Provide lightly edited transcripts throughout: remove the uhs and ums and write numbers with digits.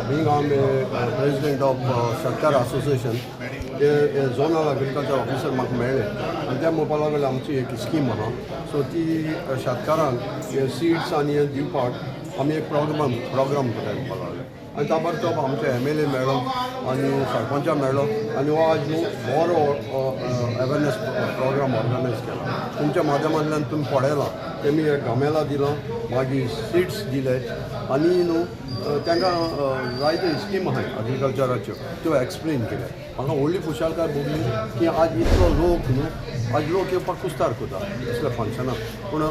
being I'm a president of Shatkar Association, ते zonal agriculture officer म्हाका मेळ्ळे आनी ते म्हणपा लागले आमची एक स्कीम आहा सो ती शेतकारांक हे सीड्स आनी हे दिवपाक आमी एक प्रोग्राम करता म्हणपा लागले आनी ताबडतोब आमचे MLA मेळ्ळो आनी सरपंचा मेळ्ळो आनी हो आज न्हू बरो अवेरनेस प्रोग्राम ऑर्गनायज केला तुमच्या माध्यमांतल्यान तुमी पळयलां तेमी एक गमेला दिलो मागीर सीड्स दिले आनी न्हू तांकां जायत्यो स्कीम आहाय एग्रीकल्चराच्यो त्यो एक्सप्लेन केले म्हाका व्हडली खुशालकाय भोगली की आज इतलो लोक न्हू आज लोक येवपाक कुस्तार करता असल्या फंक्शनाक पूण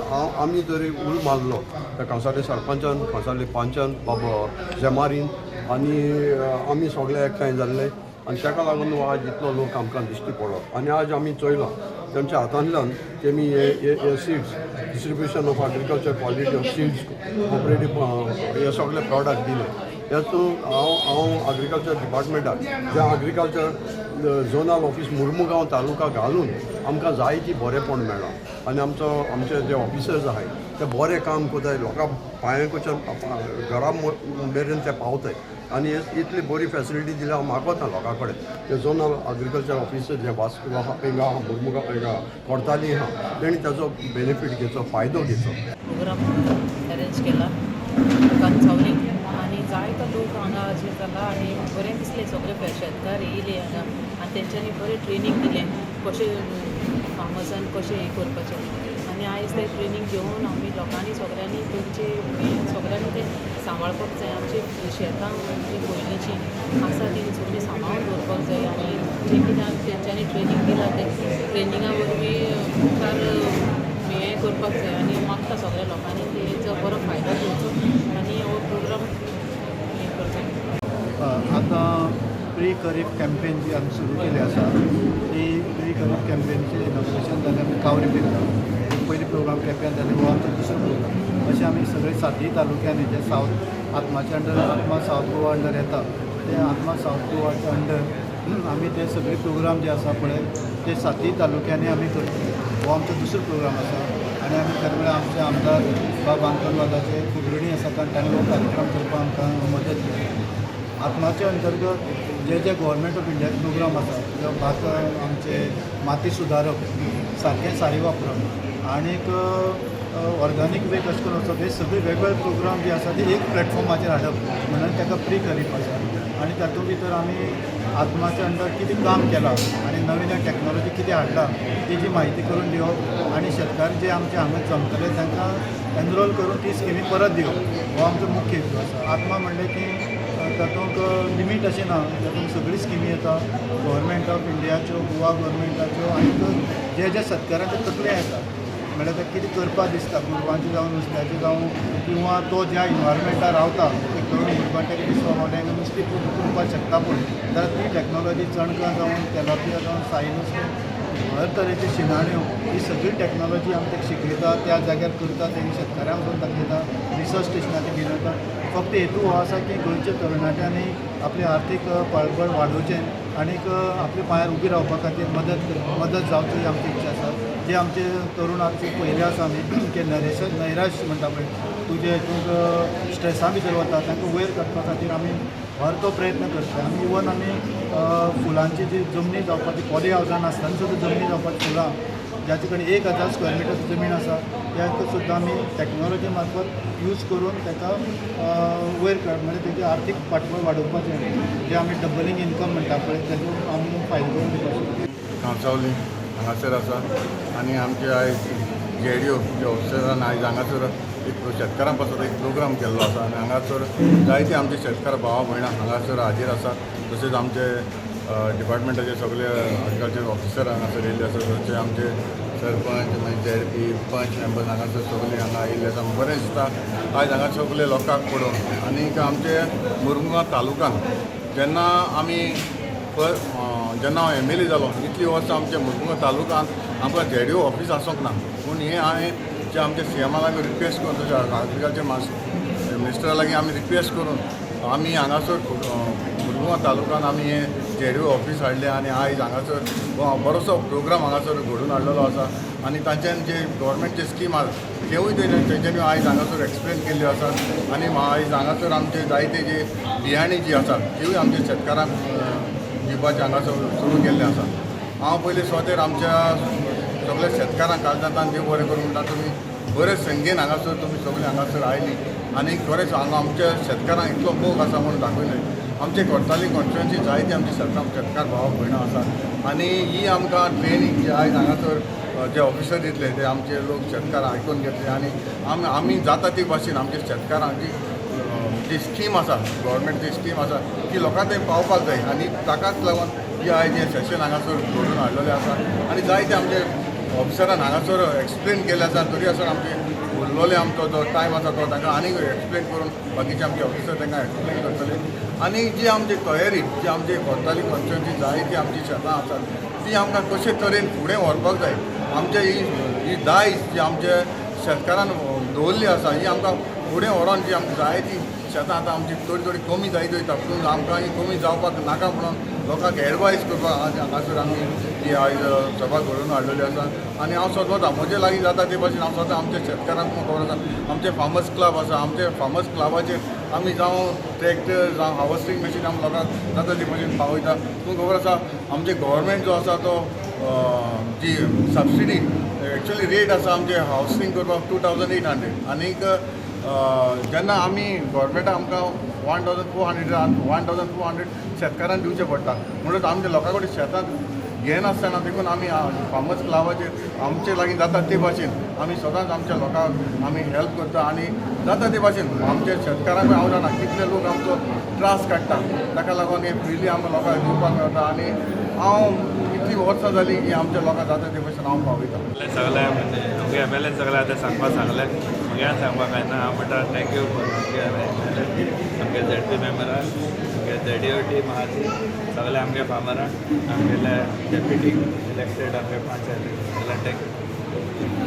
आमी जरी उलो मारलो त्या कांसावले सरपंचान कांसावले पंचान बाबा जेमारीन आनी आमी सगळे एकठांय जाल्ले आनी ताका लागून आज इतलो लोक आमकां दिश्टी पडलो आनी आज आमी चोयलां तेंच्या हातांतल्यान तेमी हे seeds distribution of agriculture quality of seeds cooperative हे सगळे प्रॉडक्ट दिले हेतून हांव एग्रीकल्चर डिपार्टमेंटाक जे एग्रीकल्चर झोनल ऑफिस मुर्मुगांव तालुका घालून आमकां जायती बरेपण मेळ्ळां आनी आमचे जे ऑफिसर्स आहाय ते बरें काम कोताय लोकां पांयां घरा मेरेन ते पावताय आनी इतली बरी फॅसिलिटी दिल्या हांव मागोता लोकां कडेन ते झोनल एग्रीकल्चर ऑफिसर जे वास्को हिंगा आहा मुर्मुगांव हिंगा कोर्ताली आहा तेणी ताजो बेनिफीट घेवचो फायदो घेवचो प्रोग्राम अरेंज केला कांसावली आनी जायतो लोक हांगा जे जाला आनी बरें दिसलें सगळे शेतकार येयले हांगा आनी तेंच्यांनी बरें ट्रेनींग दिलें कशें फार्मर्सान कशें हें करपाचें आनी आयज तें ट्रेनींग घेवन आमी लोकांनी सगळ्यांनी तेंचे सगळ्यांनी तें सांबाळपाक जाय आमची शेतां जी पयलींची आसा ती सगळीं सांबाळून दवरपाक जाय आनी जें कितें तेंच्यांनी ट्रेनींग दिलां तें ट्रेनिंगा वरवीं मुखार हें करपाक जाय आनी मागता सगळ्या लोकांनी तेजो बरो फायदो घेवचो आनी हो प्रोग्राम हें करचो आतां प्री खरीफ कॅम्पेन जी आमी सुरू केली आसा ती प्री खरीफ कॅम्पेनचें इनॉग्रेशन जालें आमी कावरी बिल्ला पयली प्रोग्राम कॅम्पेन जालें हो आमचो दुसरो प्रोग्राम अशें आमी सगळे 7 तालुक्यांनी जे सावथ आत्माचे अंडर आत्मा सावथ गोवा अंडर येता ते आत्मा सावथ गोवाच्या अंडर आमी ते सगळे प्रोग्राम जे आसा पळय ते 7 तालुक्यांनी आमी करता हो आमचो दुसरो प्रोग्राम आसा आनी आमी खरें म्हळ्यार आमचे आमदार बाब आंकनवालाचे खूब ऋणी आसा कारण ताणें हो कार्यक्रम करपाक आमकां मदत केली आत्माचे अंतर्गत जे गोव्हर्मेंट ऑफ इंडियाचे प्रोग्राम आसा जो आमचे माती सुदारप सारकें सारी वापरप आनीक ऑर्गॅनीक वे कशें करून वचप हे सगळे वेगवेगळे प्रोग्राम जे आसा ते एक प्लॅटफॉर्माचेर हाडप म्हणून ताका प्री खरीफ आसा आनी तातूंत भितर आमी आत्माच्या अंडर कितें काम केलां आनी नवीन टॅक्नॉलॉजी कितें हाडला तेजी म्हायती करून दिवप आनी शेतकार जे आमचे हांगा जमतले तांकां एनरोल करून ती स्किमी परत दिवप हो आमचो मुख्य हेतू आसा आत्मा म्हणलें की तातूंत लिमीट अशें ना तातूंत सगळी स्किमी येता गोव्हर्मेंट ऑफ इंडियाच्यो गोवा गोव्हर्मेंटाच्यो आनी जे शेतकारांचे तकले येता म्हळ्यार ताका कितें करपाक दिसता गोरवांचें जावं नुस्त्याचें जावं किंवा तो ज्या इन्वायरमेंटार रावता एक तरुण भुरगो ताका दिसता तांकां नुस्तें करपाक शकता पळय जाल्यार ती टॅक्नॉलॉजी चणकां जावं तेलापिया जावं साय नुस्तें हर तरेच्यो शिणाण्यो ही सगळी टॅक्नॉलॉजी आमी ताका शिकयता त्या जाग्यार करता तेणी शेतकाऱ्यांक वचून दाखयता रिसर्च स्टेशनाचेर घेवन वता फक्त हेतू हो आसा की गोंयच्या तरणाट्यांनी आपलें आर्थीक पळबळ वाडोवचें आनीक आपल्या पांयार उबी रावपा खातीर मदत जावची ही आमची इच्छा आसा जे आमचे तरुण आमचे पयले आसा आमी की नैराश्य म्हणटा पळय तुजे हितूंक स्ट्रेसा भितर वता तांकां वयर काडपा खातीर आमी हर तो प्रयत्न करता आमी इवन आमी फुलांची जी जमनी जावपाची पॉली हावजान आसतना सुद्दां जमनी जावपाची फुलां जाचे कडेन 1000 स्क्वेअर मिटर जमीन आसा त्याक सुद्दां आमी टॅक्नॉलॉजी मार्फत यूज करून ताका वयर काड म्हणजे तेजें आर्थीक फाटबळ वाडोवपाचें जे आमी डबलिंग इनकम म्हणटा पळय तेजो आमी फायदो करून दिवपाचो कांसावली हांगासर आसा आनी आमचे आयज JDO जे ऑफिसरान आयज हांगासर एक शेतकारां पासत एक प्रोग्राम केल्लो आसा आनी हांगासर जायते आमचे शेतकार भावा भयणां हांगासर हाजीर आसात तशेंच आमचे डिपार्टमेंटाचे सगळे एग्रीकल्चर ऑफिसर हांगासर येयल्ले आसा जशे आमचे सरपंच मागीर ZP पंच मेंबर्स हांगासर सगळे हांगा येयल्ले आसा बरें दिसता आयज हांगा सगळे लोकांक पळोवन आनीक आमचे मुर्मुगांव तालुक्यान जेन्ना आमी जेन्ना हांव MLA जालो इतली वर्सां आमच्या मुर्मुगांव तालुक्यांत आमकां JDO ऑफिस आसूंक ना पूण हे हांवें जे आमच्या CMा लागीं रिक्वेस्ट करून तशें एग्रीकल्चर मिनिस्टरा लागीं आमी रिक्वेस्ट करून आमी हांगासर मुर्मुगांव तालुक्यान आमी हे JDO ऑफिस हाडलें आनी आयज हांगासर बरोसो प्रोग्राम हांगासर घडोवन हाडलेलो आसा आनी तांच्यान जे गव्हर्मेंटचे स्कीम आसा तेवूय तेंच्यांनी आयज हांगासर एक्सप्लेन केल्ल्यो आसात आनी आयज हांगासर आमचे जायते जे बियाणी जी आसात तिवूय आमच्या शेतकारांक दिवपाचें हांगासर सुरू केल्लें आसा. हांव पयलीं स्वतेर आमच्या सगळ्या शेतकारांक काळजांतल्यान देव बरें करूं म्हणटा तुमी बरे संगेन हांगासर तुमी सगळीं हांगासर आयलीं आनी खरेंच हांगा आमच्या शेतकारांक इतलो मोग आसा म्हणून दाखयलें. आमचे कोर्ताली कॉन्स्टिट्युएन्सी जायते आमचे शेतकार भाव भयणां आसात आनी ही आमकां ट्रेनींग जे आयज हांगासर जे ऑफिसर दितले ते आमचे लोक शेतकार आयकून घेतले आनी आमी जाता ते भाशेन आमच्या शेतकारांक जी स्कीम आसा गव्हर्मेंट जी स्कीम आसा ती लोकां थंय पावपाक जाय आनी ताकाच लागून ही आयज हें सेशन हांगासर घडोवन हाडलेलें आसा आनी जायते आमचे ऑफिसरान हांगासर एक्सप्लेन केल्ले आसा तरी आसतना आमचे उरलोले आमचो जो टायम आसा तो तांकां आनीक एक्सप्लेन करून बाकीचे आमचे ऑफिसर तांकां एक्सप्लेन करतले आनी जी आमची तयारी जी आमची कोर्ताली कॉन्स्टिट्युएन्सी जायती आमची शेतां आसात ती आमकां कशे तरेन फुडें व्हरपाक जाय. आमचे ही दायज जी आमच्या शेतकारान दवरली आसा ही आमकां फुडें व्हरोन जी आमकां जायती शेतां आतां आमची थोडी कमी जायत वयता पूण आमकां ही कमी जावपाक नाका म्हणून लोकांक एडवायज करपाक हांगासर आमी ही आयज सभा घडोवन हाडलेली आसा आनी हांव स्वता म्हजे लागीं जाता ते भाशेन हांव स्वता आमच्या शेतकारांक खबर आसा आमचे फार्मर्स क्लब आसा आमचे फार्मर्स क्लबाचेर आमी जावं ट्रॅक्टर जावं हार्वेस्टिंग मशीन आमी लोकांक जाता ते भाशेन पावयता. तुमकां खबर आसा आमचे गव्हर्मेंट जो आसा तो जी सबसिडी एक्चुअली रेट आसा आमचे हावसिंग करपाक 2800 आनीक जेन्ना आमी गव्हर्मेंटाक आमकां 1400 शेतकारांक दिवचें पडटा म्हणून आमच्या लोकां कडेन शेतां घेनासतना देखून आमी फार्मर्स क्लबाचेर आमचे लागीं जाता ते भाशेन आमी सदांच आमच्या लोकांक आमी हेल्प करता आनी जाता ते भाशेन आमच्या शेतकारांक हांव जाणा कितले लोक आमचो त्रास काडटा ताका लागून हे फ्रिली आमकां लोकांक दिवपाक मेळटा आनी हांव कितलीं वर्सां जालीं की आमच्या लोकांक जाता ते भाशेन हांव पावयता. सगळे म्हणजे आमगे एम.एल.ए सगळे आतां सांगपाक सांगलें म्हज्यान सांगपाक जायना हांव म्हणटा थँक्यू फॉर आमगे ZP मेंबरान आमगे ZDO टीम आहा ती सगळे आमगे फार्मरांक आमगेले डेप्युटी इलेक्टेड आमगे 5 थँक्यू.